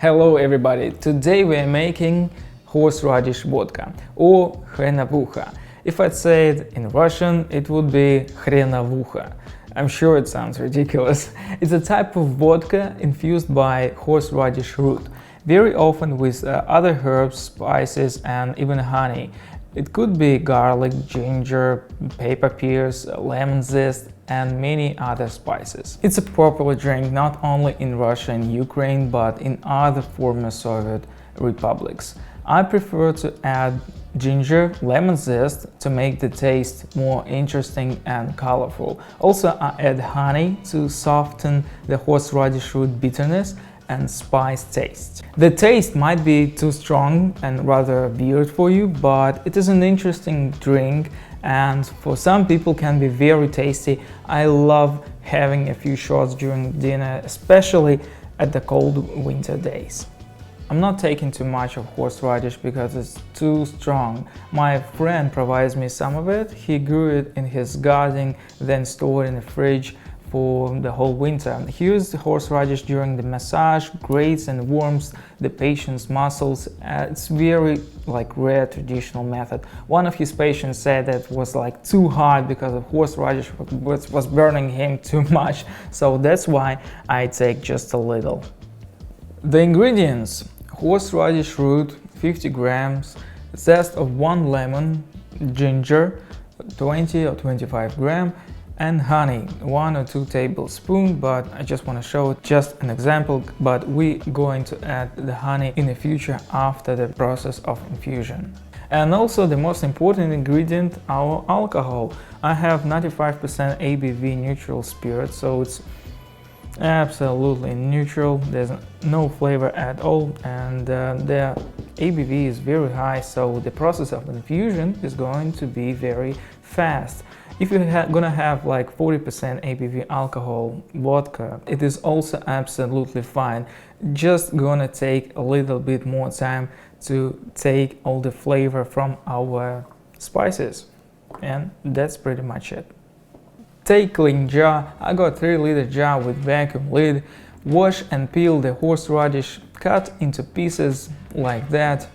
Hello everybody, today we are making horseradish vodka or хреновуха. If I'd say it in Russian, it would be хреновуха. I'm sure it sounds ridiculous. It's a type of vodka infused by horseradish root, very often with other herbs, spices and even honey. It could be garlic, ginger, pepper pears, lemon zest and many other spices. It's a popular drink not only in Russia and Ukraine but in other former Soviet republics. I prefer to add ginger, lemon zest to make the taste more interesting and colorful. Also, I add honey to soften the horseradish root bitterness and spice taste. The taste might be too strong and rather weird for you, but it is an interesting drink and for some people can be very tasty. I love having a few shots during dinner, especially at the cold winter days. I'm not taking too much of horseradish because it's too strong. My friend provides me some of it. He grew it in his garden, then stored in the fridge for the whole winter. He used horseradish during the massage, grates and warms the patient's muscles. It's very rare traditional method. One of his patients said that it was too hot because the horseradish was burning him too much. So that's why I take just a little. The ingredients: horseradish root 50 grams, zest of 1 lemon, ginger 20 or 25 grams, and honey 1 or 2 tablespoons, but I just want to show it just an example, but we're going to add the honey in the future after the process of infusion. And also the most important ingredient, our alcohol. I have 95% ABV neutral spirit, so it's absolutely neutral, there's no flavor at all, and the ABV is very high, so the process of infusion is going to be very fast. If you're gonna have 40% ABV alcohol vodka, it is also absolutely fine. Just gonna take a little bit more time to take all the flavor from our spices, and that's pretty much it. Take clean jar. I got 3-liter jar with vacuum lid. Wash and peel the horseradish, cut into pieces like that.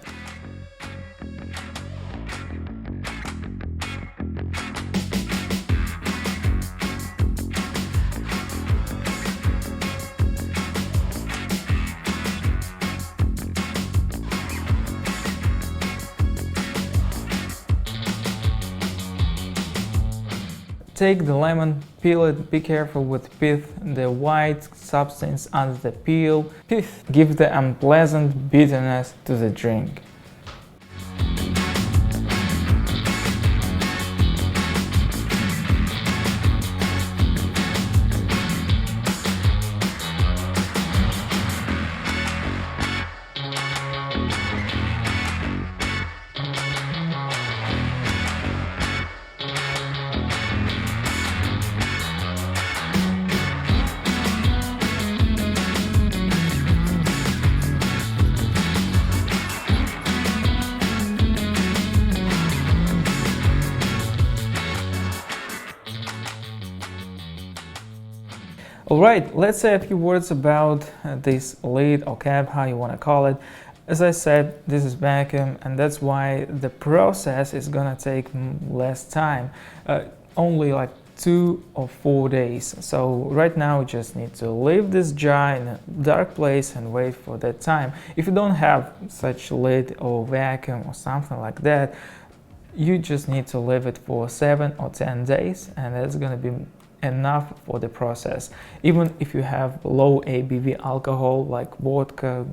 Take the lemon, peel it, be careful with pith, the white substance under the peel. Pith gives the unpleasant bitterness to the drink. Alright, let's say a few words about this lid or cap, how you want to call it. As I said, this is vacuum, and that's why the process is gonna take less time, only 2 or 4 days. So right now we just need to leave this jar in a dark place and wait for that time. If you don't have such lid or vacuum or something like that, you just need to leave it for 7 or 10 days, and that's gonna be enough for the process. Even if you have low ABV alcohol like vodka,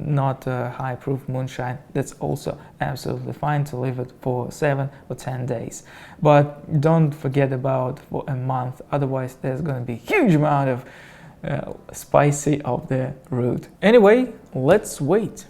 not high proof moonshine, that's also absolutely fine to leave it for 7 or 10 days. But don't forget about for a month, otherwise there's going to be huge amount of spicy of the root. Anyway, let's wait.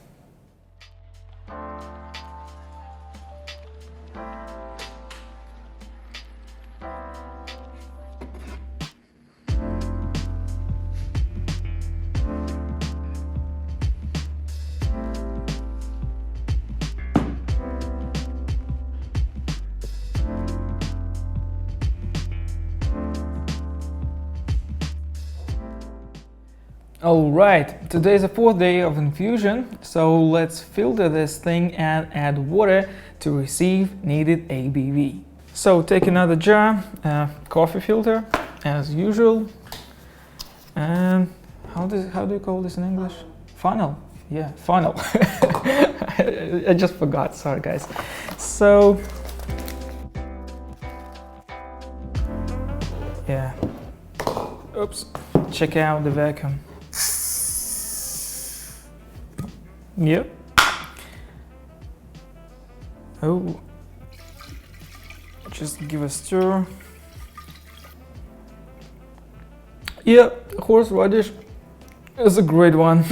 Alright, today is the 4th day of infusion, so let's filter this thing and add water to receive needed ABV. So take another jar, coffee filter, as usual, and how do you call this in English? Funnel. Yeah, funnel. I just forgot, sorry guys. So, yeah, oops, check out the vacuum. Yep. Oh, just give a stir. Yeah, horseradish is a great one.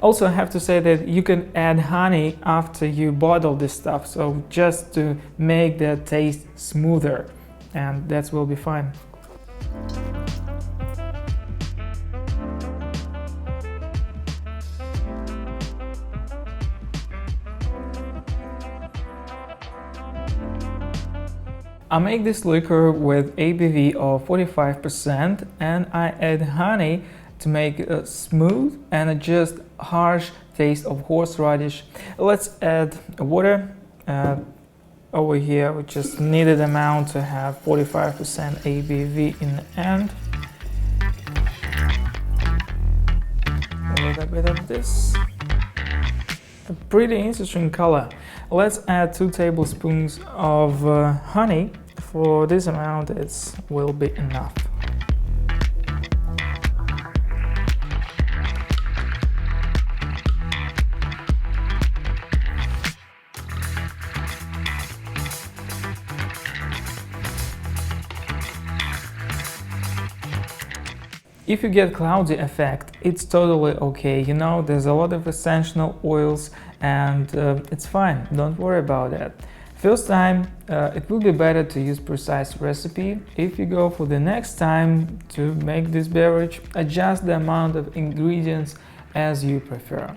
Also, I have to say that you can add honey after you bottle this stuff, so just to make the taste smoother, and that will be fine. I make this liquor with ABV of 45% and I add honey to make it smooth and just harsh taste of horseradish. Let's add water over here. We just needed amount to have 45% ABV in the end. A little bit of this. A pretty interesting color. Let's add 2 tablespoons of honey. For this amount, it will be enough. If you get cloudy effect, it's totally okay. You know, there's a lot of essential oils and it's fine. Don't worry about that. First time, it will be better to use precise recipe. If you go for the next time to make this beverage, adjust the amount of ingredients as you prefer.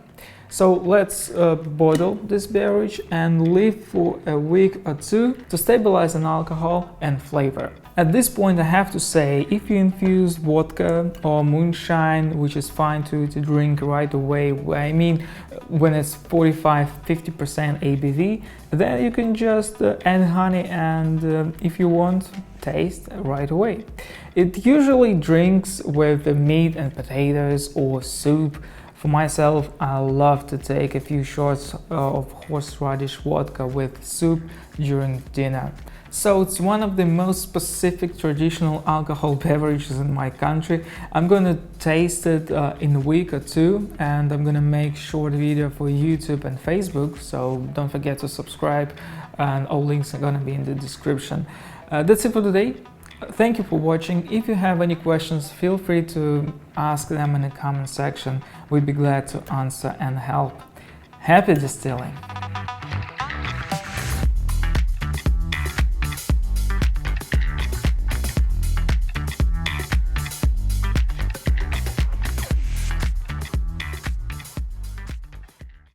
So let's bottle this beverage and leave for a week or 2 to stabilize an alcohol and flavor. At this point I have to say, if you infuse vodka or moonshine, which is fine to drink right away, I mean when it's 45–50% ABV, then you can just add honey and if you want, taste right away. It usually drinks with the meat and potatoes or soup. For myself, I love to take a few shots of horseradish vodka with soup during dinner. So it's one of the most specific traditional alcohol beverages in my country. I'm gonna taste it in a week or 2 and I'm gonna make short video for YouTube and Facebook, so don't forget to subscribe and all links are gonna be in the description. That's it for today. Thank you for watching. If you have any questions, feel free to ask them in the comment section. We'd be glad to answer and help. Happy distilling!